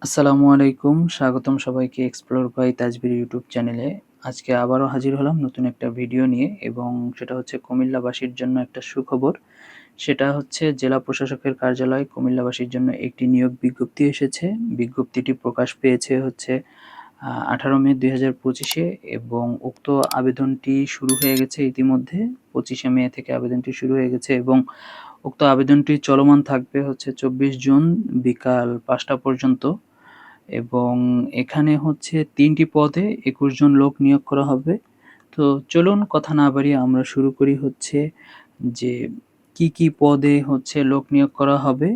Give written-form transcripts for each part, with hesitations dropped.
আসসালামু আলাইকুম। স্বাগতম সবাইকে এক্সপ্লোর বাই তাজবির ইউটিউব চ্যানেলে। আজকে আবারও হাজির হলাম নতুন একটা ভিডিও নিয়ে এবং সেটা হচ্ছে কুমিল্লাবাসীর জন্য একটা সুখবর। সেটা হচ্ছে জেলা প্রশাসকের কার্যালয় কুমিল্লাবাসীর জন্য একটি নিয়োগ বিজ্ঞপ্তি এসেছে। বিজ্ঞপ্তিটি প্রকাশ পেয়েছে হচ্ছে 18 মে 2025 এবং উক্ত আবেদনটি শুরু হয়ে গেছে ইতিমধ্যে। 25শে মে থেকে আবেদনটি শুরু হয়ে গেছে এবং উক্ত আবেদনটি চলমান থাকবে হচ্ছে 24 জুন বিকাল 5টা পর্যন্ত। এবং এখানে হচ্ছে ৩টি পদে ২১ জন লোক নিয়োগ করা হবে। তো চলুন কথা না বাড়িয়ে আমরা শুরু করি হচ্ছে যে কি পদে হচ্ছে লোক নিয়োগ করা হবে,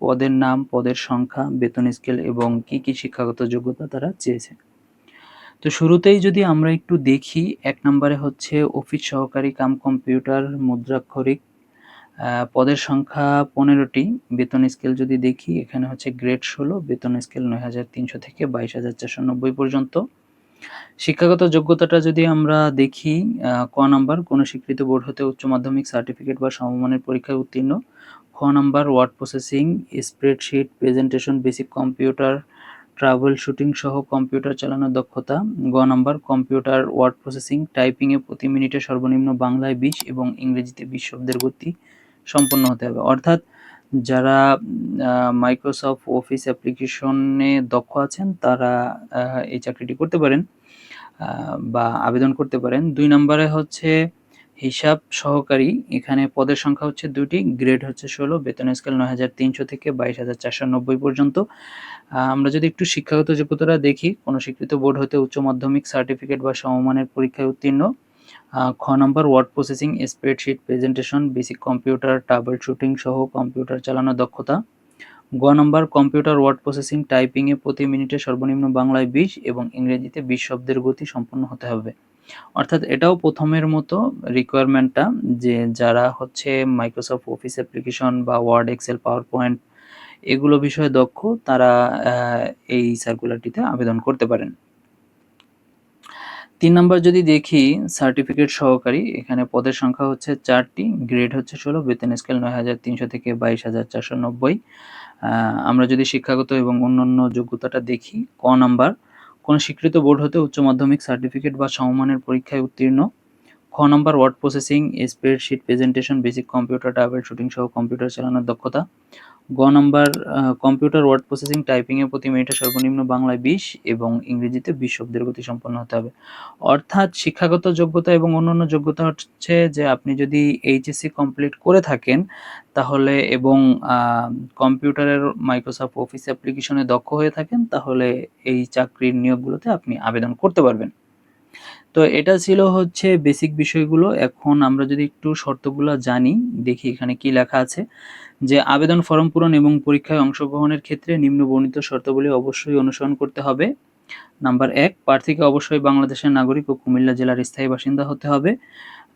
পদের নাম, পদের সংখ্যা, বেতন স্কেল এবং কি শিক্ষাগত যোগ্যতা তারা চেয়েছে। তো শুরুতেই যদি আমরা একটু দেখি ১ নম্বরে হচ্ছে অফিস সহকারী কাম কম্পিউটার মুদ্রাক্ষরিক, পদের সংখ্যা ১৫টি। বেতন স্কেল যদি দেখি এখানে হচ্ছে গ্রেড ১৬, বেতন স্কেল ৯,৩০০ থেকে ২২,৪৯০ পর্যন্ত। শিক্ষাগত যোগ্যতাটা যদি আমরা দেখি ক নাম্বার কোনো স্বীকৃত বোর্ড হতে উচ্চ মাধ্যমিক সার্টিফিকেট বা সমমানের পরীক্ষায় উত্তীর্ণ। খ number ward processing, spreadsheet, presentation, basic computer, trouble shooting সহ কম্পিউটার চালানোর দক্ষতা। গ নাম্বার কম্পিউটার ওয়ার্ড প্রসেসিং, টাইপিংয়ে প্রতি মিনিটে সর্বনিম্ন বাংলায় ২০ এবং ইংরেজিতে ২০ শব্দের গতি সম্পন্ন হতে হবে। অর্থাৎ যারা মাইক্রোসফট অফিস অ্যাপ্লিকেশনে দক্ষ আছেন তারা এই চাকরিটি করতে পারেন বা আবেদন করতে পারেন। ২ নম্বরে হচ্ছে হিসাব সহকারী, এখানে পদের সংখ্যা হচ্ছে ২টি, গ্রেড হচ্ছে ১৬, বেতন স্কেল ৯,৩০০ থেকে ২২,৪৯০ পর্যন্ত। আমরা যদি একটু শিক্ষাগত যোগ্যতাটা দেখি, কোনো স্বীকৃত বোর্ড হতে উচ্চ মাধ্যমিক সার্টিফিকেট বা সমমানের পরীক্ষায় উত্তীর্ণ। খ number ward processing, spreadsheet, presentation, basic computer, trouble shooting সহ কম্পিউটার চালানোর দক্ষতা। গ নাম্বার কম্পিউটার ওয়ার্ড প্রসেসিং, টাইপিংয়ে প্রতি মিনিটে সর্বনিম্ন বাংলায় ২০ এবং ইংরেজিতে ২০ শব্দের গতি সম্পন্ন হতে হবে। অর্থাৎ এটাও প্রথমের মতো রিকোয়ারমেন্টটা যে যারা হচ্ছে মাইক্রোসফট অফিস অ্যাপ্লিকেশন বা ওয়ার্ড, এক্সেল, পাওয়ার পয়েন্ট এগুলো বিষয়ে দক্ষ তারা এই সার্কুলারটিতে আবেদন করতে পারেন। ৩ নাম্বার যদি দেখি সার্টিফিকেট সহকারী, এখানে পদের সংখ্যা হচ্ছে ৪টি, গ্রেড হচ্ছে ১৬, বেতন স্কেল ৯,৩০০ থেকে ২২,৪৯০। আমরা যদি শিক্ষাগত এবং অন্যান্য যোগ্যতাটা দেখি, ক নাম্বার কোনো স্বীকৃত বোর্ড হতে উচ্চ মাধ্যমিক সার্টিফিকেট বা সমমানের পরীক্ষায় উত্তীর্ণ। খ number ward processing, spreadsheet, presentation, basic computer, tablet shooting সহ কম্পিউটার চালানোর দক্ষতা। গ নাম্বার কম্পিউটার ওয়ার্ড প্রসেসিং, টাইপিংয়ে প্রতি মিনিটে সর্বনিম্ন বাংলায় ২০ এবং ইংরেজিতে ২০ শব্দের গতি সম্পন্ন হতে হবে। অর্থাৎ শিক্ষাগত যোগ্যতা এবং অন্যান্য যোগ্যতা হচ্ছে যে আপনি যদি এইচএসসি কমপ্লিট করে থাকেন তাহলে এবং কম্পিউটারের মাইক্রোসফট অফিস অ্যাপ্লিকেশনে দক্ষ হয়ে থাকেন তাহলে এই চাকরির নিয়োগগুলোতে আপনি আবেদন করতে পারবেন। তো এটা ছিল হচ্ছে বেসিক বিষয়গুলো। এখন আমরা যদি একটু শর্তগুলো জানি, দেখি এখানে কি লেখা আছে যে আবেদন ফরম পূরণ এবং পরীক্ষায় অংশগ্রহণের ক্ষেত্রে নিম্ন বর্ণিত শর্তাবলী অবশ্যই অনুসরণ করতে হবে। নাম্বার ১, প্রার্থীকে অবশ্যই বাংলাদেশের নাগরিক ও কুমিল্লা জেলার স্থায়ী বাসিন্দা হতে হবে।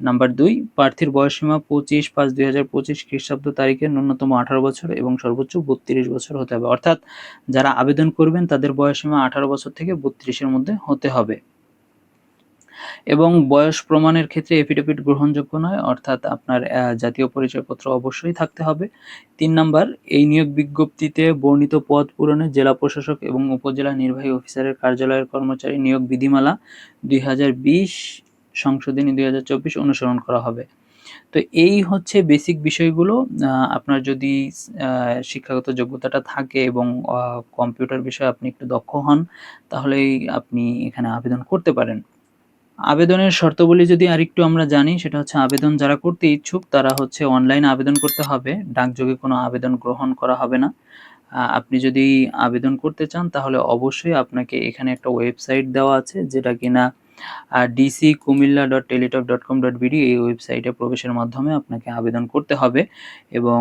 নাম্বার ২, প্রার্থীর বয়সসীমা ২৫/৫/২০২৫ খ্রিস্টাব্দ তারিখে ন্যূনতম ১৮ বছর এবং সর্বোচ্চ ৩২ বছর হতে হবে। অর্থাৎ যারা আবেদন করবেন তাদের বয়সসীমা ১৮ বছর থেকে ৩২-এর মধ্যে হতে হবে। এবং বয়স প্রমাণের ক্ষেত্রে এফিডেভিট গ্রহণযোগ্য নয়, অর্থাৎ আপনার জাতীয় পরিচয়পত্র অবশ্যই থাকতে হবে। ৩ নাম্বার, এই নিয়োগ বিজ্ঞপ্তিতে বর্ণিত পদ পূরণে জেলা প্রশাসক এবং উপজেলা নির্বাহী অফিসারের কার্যালয়ের কর্মচারী নিয়োগ বিধিমালা ২০২০ সংশোধনী ২০২৪ অনুসরণ করা হবে। তো এই হচ্ছে বেসিক বিষয়গুলো। আপনার যদি শিক্ষাগত যোগ্যতাটা থাকে এবং কম্পিউটার বিষয়ে আপনি একটু দক্ষ হন তাহলেই আপনি এখানে আবেদন করতে পারেন। আবেদনের শর্তাবলী যদি আরেকটু আমরা জানি, সেটা হচ্ছে আবেদন যারা করতে ইচ্ছুক তারা হচ্ছে অনলাইনে আবেদন করতে হবে। ডাকযোগে কোনো আবেদন গ্রহণ করা হবে না। আপনি যদি আবেদন করতে চান তাহলে অবশ্যই আপনাকে এখানে একটা ওয়েবসাইট দেওয়া আছে যেটা কিনা dckumilla.teletalk.com.bd এই ওয়েবসাইটে প্রবেশের মাধ্যমে আপনাকে আবেদন করতে হবে এবং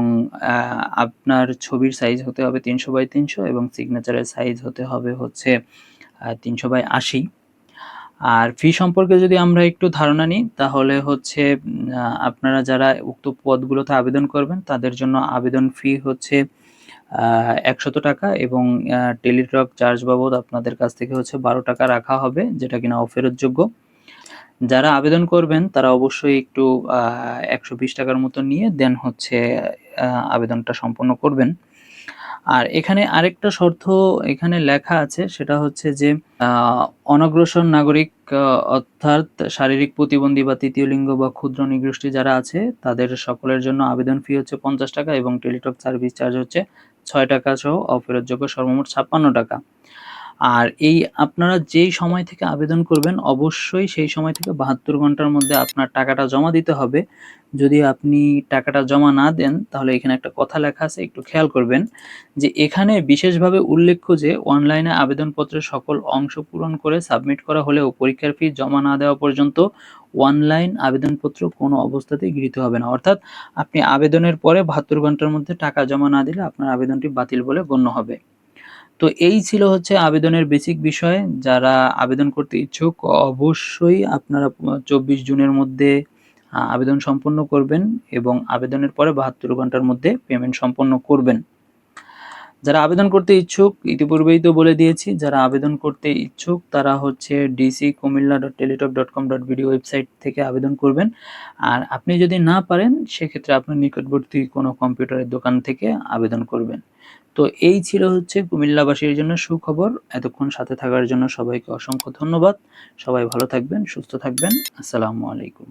আপনার ছবির সাইজ হতে হবে ৩০০x৩০০ এবং সিগনেচারের সাইজ হতে হবে হচ্ছে ৩০০x৮০। আর ফি সম্পর্কে যদি আমরা একটু ধারণা নিই তাহলে হচ্ছে আপনারা যারা উক্ত পদগুলোতে আবেদন করবেন তাদের জন্য আবেদন ফি হচ্ছে ৳১০০ এবং টেলিটক চার্জ বাবদ আপনাদের কাছ থেকে হচ্ছে ৳১২ রাখা হবে যেটা কিনা অফেরতযোগ্য। যারা আবেদন করবেন তারা অবশ্যই একটু ৳১২০ মতো নিয়ে দেন হচ্ছে আবেদনটা সম্পন্ন করবেন। আর এখানে আরেকটা শর্ত এখানে লেখা আছে, সেটা হচ্ছে যে অনগ্রসর নাগরিক অর্থাৎ শারীরিক প্রতিবন্ধী বা তৃতীয় লিঙ্গ বা ক্ষুদ্র নৃগোষ্ঠী যারা আছে তাদের সকলের জন্য আবেদন ফি হচ্ছে 50 টাকা এবং টেলিটক সার্ভিস চার্জ হচ্ছে 6 টাকা সহ অফেরতযোগ্য সর্বমোট 56 টাকা। আর এই আপনারা যেই সময় থেকে আবেদন করবেন অবশ্যই সেই সময় থেকে 72 ঘন্টার মধ্যে আপনার টাকাটা জমা দিতে হবে। যদি আপনি টাকাটা জমা না দেন তাহলে এখানে একটা কথা লেখা আছে, একটু খেয়াল করবেন যে এখানে বিশেষভাবে উল্লেখ্য যে অনলাইনে আবেদনপত্রের সকল অংশ পূরণ করে সাবমিট করা হলেও পরীক্ষার ফি জমা না দেওয়া পর্যন্ত অনলাইন আবেদনপত্র কোনো অবস্থাতেই গৃহীত হবে না। অর্থাৎ আপনি আবেদনের পরে 72 ঘন্টার মধ্যে টাকা জমা না দিলে আপনার আবেদনটি বাতিল বলে গণ্য হবে। তো এই ছিল হচ্ছে আবেদনের বেসিক বিষয়। যারা আবেদন করতে ইচ্ছুক অবশ্যই আপনারা 24 জুনের মধ্যে আবেদন সম্পন্ন করবেন এবং আবেদনের পরে 72 ঘন্টার মধ্যে পেমেন্ট সম্পন্ন করবেন। যারা আবেদন করতে ইচ্ছুক ইতিপূর্বেই তো বলে দিয়েছি, যারা আবেদন করতে ইচ্ছুক তারা হচ্ছে dckumilla.teletalk.com.bd ওয়েবসাইট থেকে আবেদন করবেন। আর আপনি যদি না পারেন সেক্ষেত্রে আপনার নিকটবর্তী কোনো কম্পিউটারের দোকান থেকে আবেদন করবেন। তো এই ছিল হচ্ছে কুমিল্লাবাসীর জন্য সুখবর। এতক্ষণ সাথে থাকার জন্য সবাইকে অসংখ্য ধন্যবাদ। সবাই ভালো থাকবেন, সুস্থ থাকবেন। আসসালামু আলাইকুম।